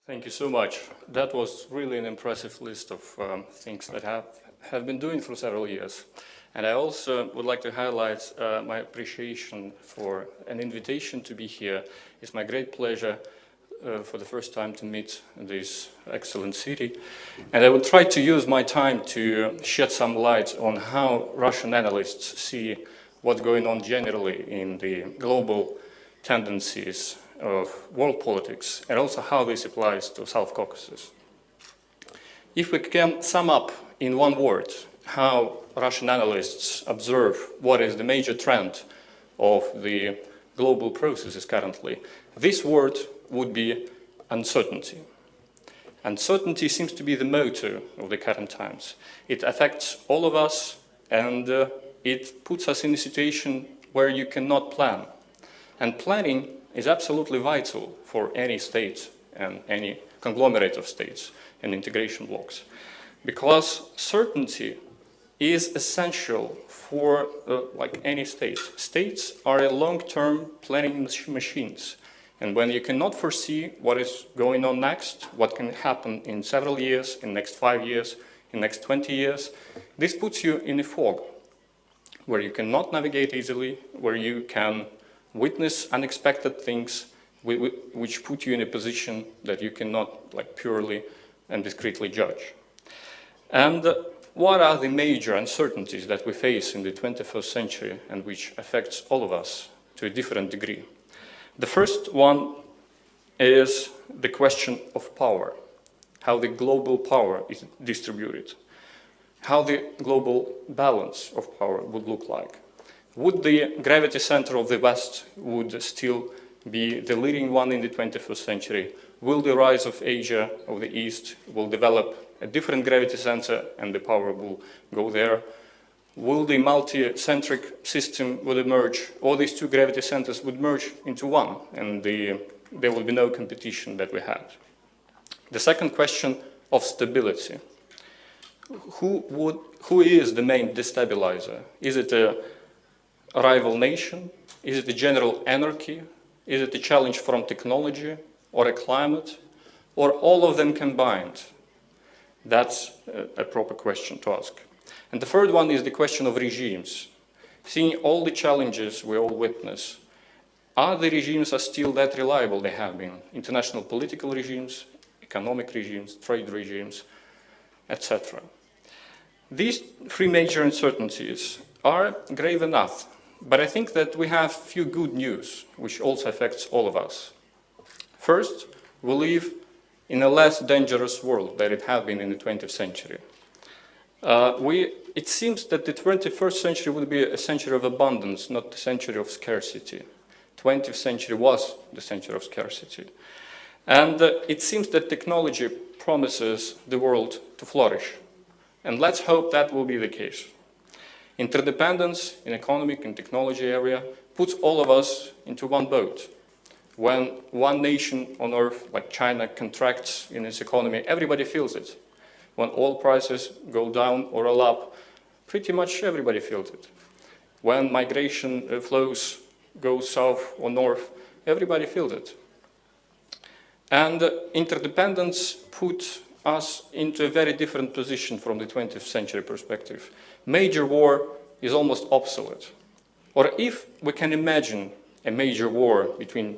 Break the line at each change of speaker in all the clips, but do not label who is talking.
Thank you so much. That was really an impressive list of things that have been doing for several years. And I also would like to highlight my appreciation for an invitation to be here. It's my great pleasure for the first time to meet this excellent city. And I will try to use my time to shed some light on how Russian analysts see what's going on generally in the global tendencies of world politics, and also how this applies to South Caucasus. If we can sum up in one word how Russian analysts observe what is the major trend of the global processes currently, this word would be uncertainty. Uncertainty seems to be the motto of the current times. It affects all of us, and it puts us in a situation where you cannot plan. And planning is absolutely vital for any state and any conglomerate of states and integration blocks, because certainty is essential for like any state. States are long-term planning machines, and when you cannot foresee what is going on next, what can happen in several years, in next 5 years, in next 20 years, this puts you in a fog where you cannot navigate easily, where you can witness unexpected things which put you in a position that you cannot purely and discreetly judge. And what are the major uncertainties that we face in the 21st century and which affects all of us to a different degree? The first one is the question of power, how the global power is distributed, how the global balance of power would look like. Would the gravity center of the West would still be the leading one in the 21st century? Will the rise of Asia, of the East, will develop a different gravity center and the power will go there? Will the multi-centric system would emerge, or these two gravity centers would merge into one, and there will be no competition that we had? The second question of stability. Who is the main destabilizer? Is it a rival nation? Is it a general anarchy? Is it a challenge from technology or a climate, or all of them combined? That's a proper question to ask. And the third one is the question of regimes. Seeing all the challenges we all witness, are the regimes still that reliable they have been? International political regimes, economic regimes, trade regimes, etc. These three major uncertainties are grave enough, but I think that we have few good news, which also affects all of us. First, we live in a less dangerous world than it had been in the 20th century. It seems that the 21st century would be a century of abundance, not a century of scarcity. 20th century was the century of scarcity. And it seems that technology promises the world to flourish. And let's hope that will be the case. Interdependence in economic and technology area puts all of us into one boat. When one nation on earth, like China, contracts in its economy, everybody feels it. When oil prices go down or roll up, pretty much everybody feels it. When migration flows go south or north, everybody feels it. And interdependence put us into a very different position from the 20th century perspective. Major war is almost obsolete. Or if we can imagine a major war between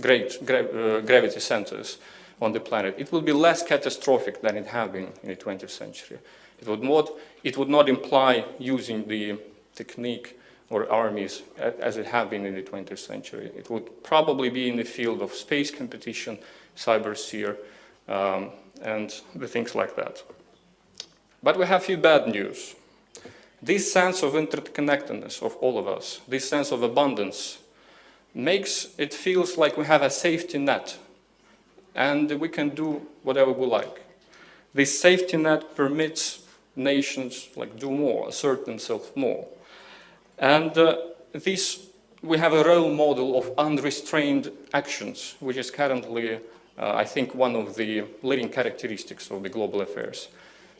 gravity centers on the planet, it will be less catastrophic than it had been in the 20th century. It would not imply using the technique or armies as it had been in the 20th century. It would probably be in the field of space competition, cybersphere, and the things like that. But we have few bad news. This sense of interconnectedness of all of us, this sense of abundance, makes it feels like we have a safety net and we can do whatever we like. This safety net permits nations do more, assert themselves more. And we have a role model of unrestrained actions, which is currently, I think, one of the leading characteristics of the global affairs.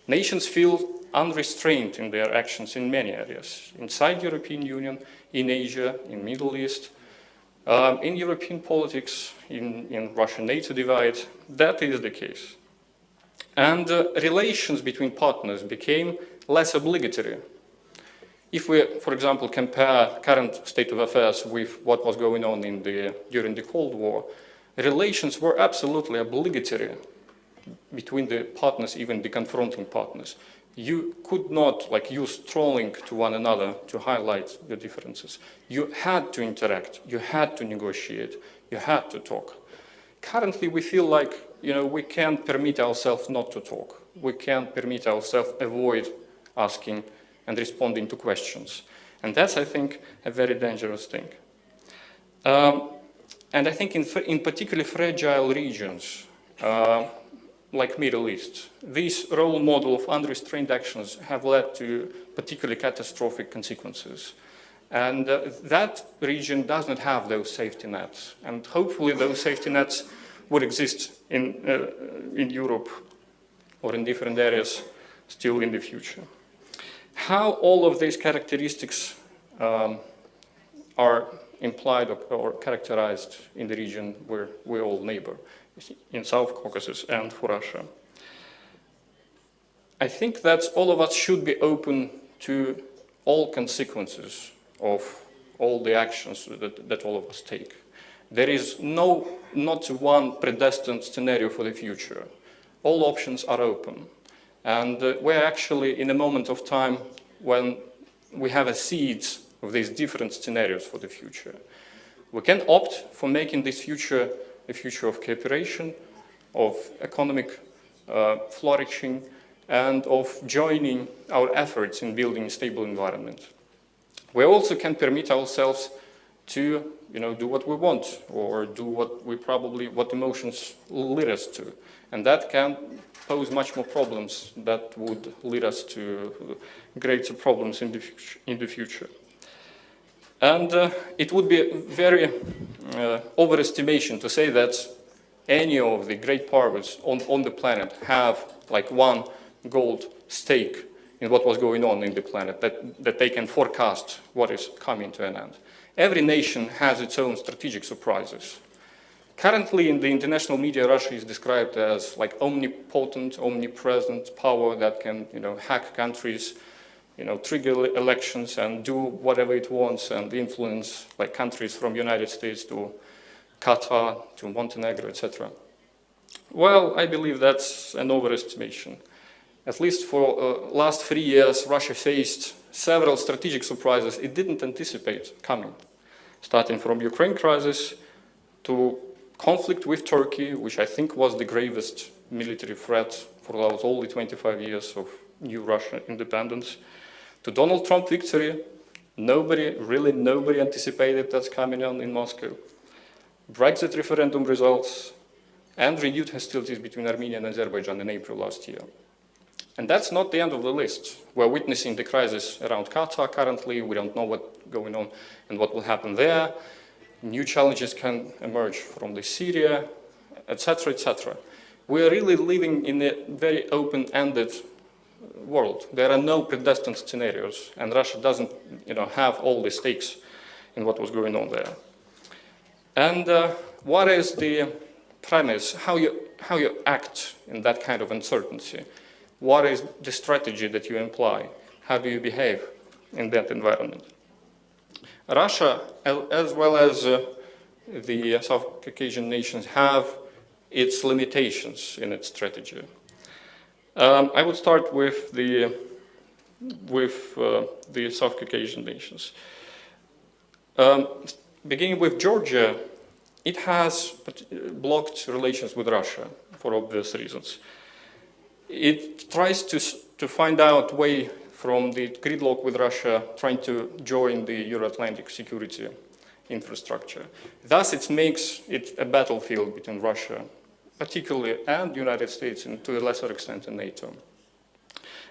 Nations feel unrestrained in their actions in many areas, inside the European Union, in Asia, in Middle East, In European politics, in Russian-NATO divide, that is the case. And relations between partners became less obligatory. If we, for example, compare current state of affairs with what was going on during the Cold War, relations were absolutely obligatory between the partners, even the confronting partners. You could not use trolling to one another to highlight the differences. You had to interact, you had to negotiate, you had to talk. Currently, we feel like we can't permit ourselves not to talk. We can't permit ourselves avoid asking and responding to questions. And that's, I think, a very dangerous thing. And I think in particularly fragile regions, like Middle East, this role model of unrestrained actions have led to particularly catastrophic consequences. And that region does not have those safety nets. And hopefully those safety nets would exist in Europe or in different areas still in the future. How all of these characteristics are implied or characterized in the region where we all neighbor, in South Caucasus and for Russia. I think that all of us should be open to all consequences of all the actions that all of us take. There is not one predestined scenario for the future. All options are open. And we're actually in a moment of time when we have a seeds of these different scenarios for the future. We can opt for making this future a future of cooperation, of economic flourishing, and of joining our efforts in building a stable environment. We also can permit ourselves to do what we want or do what emotions lead us to. And that can pose much more problems that would lead us to greater problems in the future. And it would be very overestimation to say that any of the great powers on the planet have one gold stake in what was going on in the planet, that they can forecast what is coming to an end. Every nation has its own strategic surprises. Currently in the international media, Russia is described as omnipotent, omnipresent power that can hack countries, trigger elections and do whatever it wants and influence countries from United States to Qatar to Montenegro, etc. Well, I believe that's an overestimation. At least for last 3 years, Russia faced several strategic surprises it didn't anticipate coming, starting from Ukraine crisis to conflict with Turkey, which I think was the gravest military threat for all the 25 years of new Russian independence, to Donald Trump victory. Nobody anticipated that's coming on in Moscow. Brexit referendum results, and renewed hostilities between Armenia and Azerbaijan in April last year. And that's not the end of the list. We're witnessing the crisis around Qatar currently. We don't know what's going on and what will happen there. New challenges can emerge from Syria, etc., etc. We are really living in a very open-ended world. There are no predestined scenarios, and Russia doesn't, have all the stakes in what was going on there. And what is the premise? How you act in that kind of uncertainty? What is the strategy that you imply? How do you behave in that environment? Russia, as well as the South Caucasian nations, have its limitations in its strategy. I would start with the South Caucasian nations. Beginning with Georgia, it has blocked relations with Russia for obvious reasons. It tries to find out a way from the gridlock with Russia, trying to join the Euro-Atlantic security infrastructure. Thus, it makes it a battlefield between Russia, particularly, and the United States, and to a lesser extent in NATO.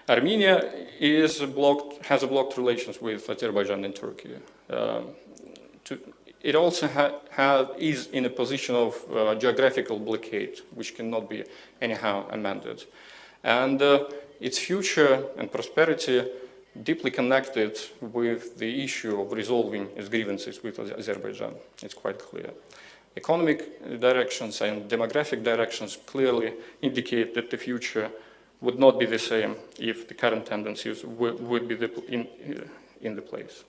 Armenia has blocked relations with Azerbaijan and Turkey. It also is in a position of geographical blockade, which cannot be anyhow amended. And its future and prosperity deeply connected with the issue of resolving its grievances with Azerbaijan. It's quite clear. Economic directions and demographic directions clearly indicate that the future would not be the same if the current tendencies would be in the place.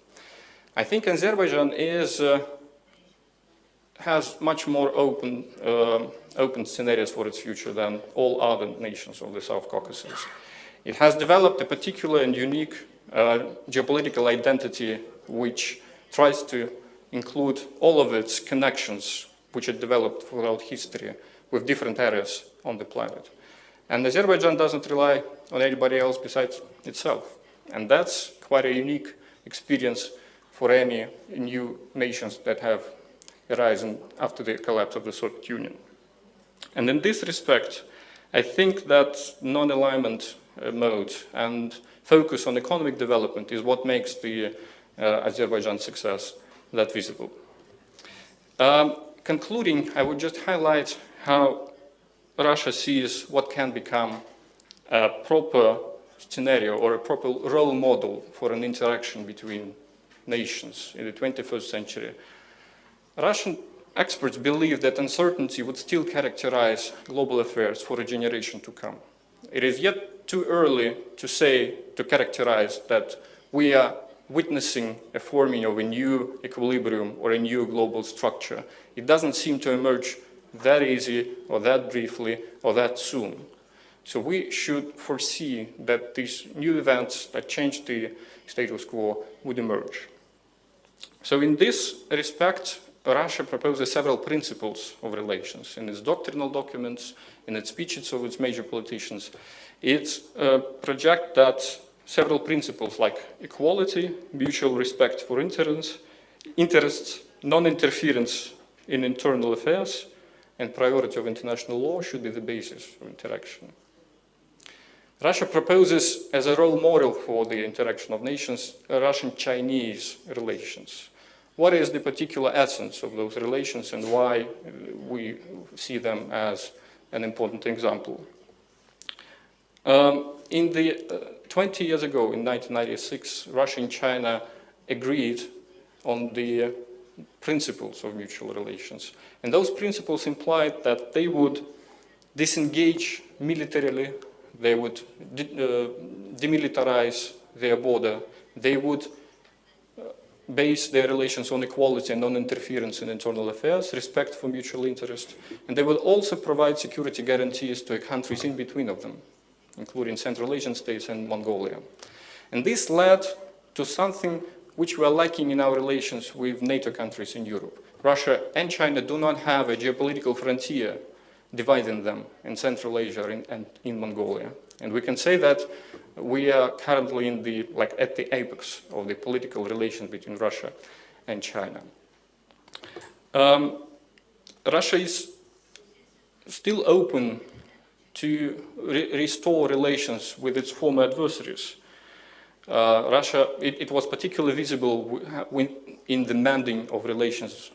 I think Azerbaijan has much more open scenarios for its future than all other nations of the South Caucasus. It has developed a particular and unique geopolitical identity which tries to include all of its connections which it developed throughout history with different areas on the planet. And Azerbaijan doesn't rely on anybody else besides itself. And that's quite a unique experience for any new nations that have arisen after the collapse of the Soviet Union. And in this respect, I think that non-alignment mode and focus on economic development is what makes the Azerbaijan success that visible. Concluding, I would just highlight how Russia sees what can become a proper scenario or a proper role model for an interaction between nations in the 21st century. Russian experts believe that uncertainty would still characterize global affairs for a generation to come. It is yet too early to characterize that we are witnessing a forming of a new equilibrium or a new global structure. It doesn't seem to emerge that easy or that briefly or that soon. So we should foresee that these new events that change the status quo would emerge. So in this respect, Russia proposes several principles of relations in its doctrinal documents, in its speeches of its major politicians. It projects that several principles like equality, mutual respect for interests, non-interference in internal affairs, and priority of international law should be the basis of interaction. Russia proposes as a role model for the interaction of nations Russian-Chinese relations. What is the particular essence of those relations and why we see them as an important example? 20 years ago, in 1996, Russia and China agreed on the principles of mutual relations. And those principles implied that they would disengage militarily, they would demilitarize their border, they would base their relations on equality and non-interference in internal affairs, respect for mutual interest, and they will also provide security guarantees to countries in between of them, including Central Asian states and Mongolia. And this led to something which we are lacking in our relations with NATO countries in Europe. Russia and China do not have a geopolitical frontier dividing them in Central Asia and in Mongolia. And we can say that we are currently at the apex of the political relations between Russia and China. Russia is still open to restore relations with its former adversaries. Russia, it was particularly visible in the mending of relations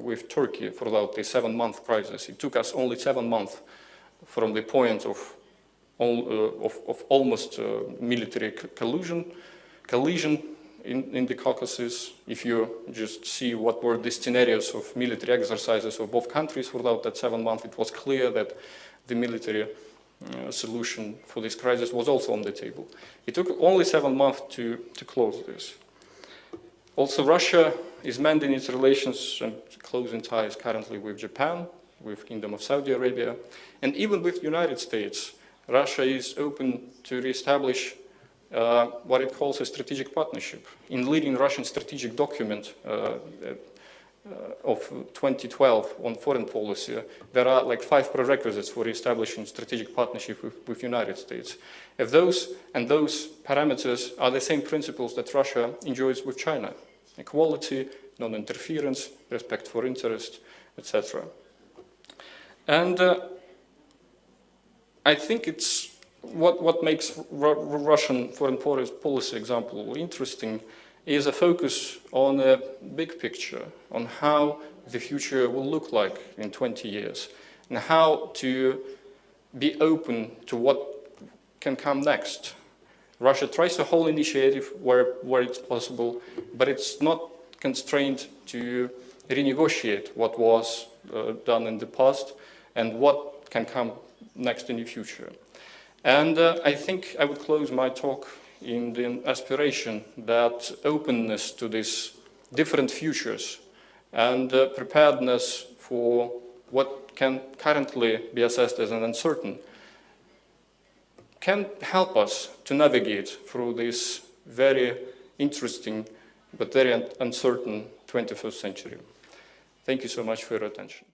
with Turkey throughout the 7-month crisis. It took us only 7 months from the point of almost military collision in the Caucasus. If you just see what were the scenarios of military exercises of both countries throughout that 7 months, it was clear that the military solution for this crisis was also on the table. It took only 7 months to close this. Also, Russia is mending its relations and closing ties currently with Japan, with Kingdom of Saudi Arabia, and even with the United States. Russia is open to reestablish what it calls a strategic partnership. In leading Russian strategic document of 2012 on foreign policy, there are like 5 prerequisites for establishing strategic partnership with the United States. If those parameters are the same principles that Russia enjoys with China: equality, non-interference, respect for interest, etc. And I think it's what makes Russian foreign policy example interesting is a focus on a big picture, on how the future will look like in 20 years, and how to be open to what can come next. Russia tries to hold initiative where it's possible, but it's not constrained to renegotiate what was done in the past and what can come next in the future. And I think I would close my talk in the aspiration that openness to these different futures and preparedness for what can currently be assessed as an uncertain can help us to navigate through this very interesting but very uncertain 21st century. Thank you so much for your attention.